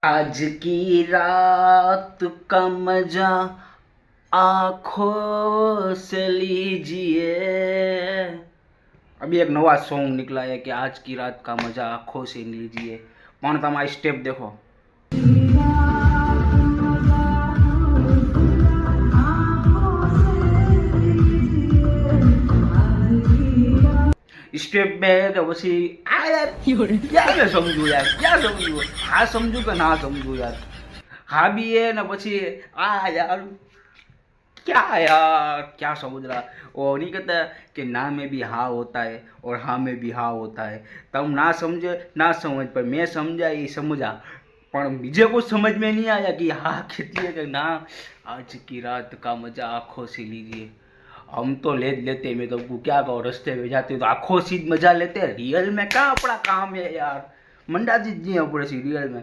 आज की रात का मजा आंखों से लीजिए। अभी एक नवा सॉन्ग निकला है कि आज की रात का मजा आंखों से लीजिए। पण તમે આ સ્ટેપ देखो, स्टेप में है कि પછી આ યાર क्या मैं समझू यार, क्या समझू, हाँ समझू कि ना समझू यार। हाँ भी है ना પછી आ यार क्या यार, क्या समझ रहा। वो नहीं कहता कि ना में भी हाँ होता है और हाँ में भी हाँ होता है। तुम ना समझे ना समझ, पर मैं समझा ये समझा, पर मुझे कुछ समझ में नहीं आया कि हाँ कहती है कि ना। आज की रात का मजा आंखों से लीजिए। हम तो ले लेते, मैं तो क्या कहूँ, रस्ते में जाते तो आंखों से मजा लेते। रियल में क्या अपना काम है यार, मंडा जी जी अपने सी रियल में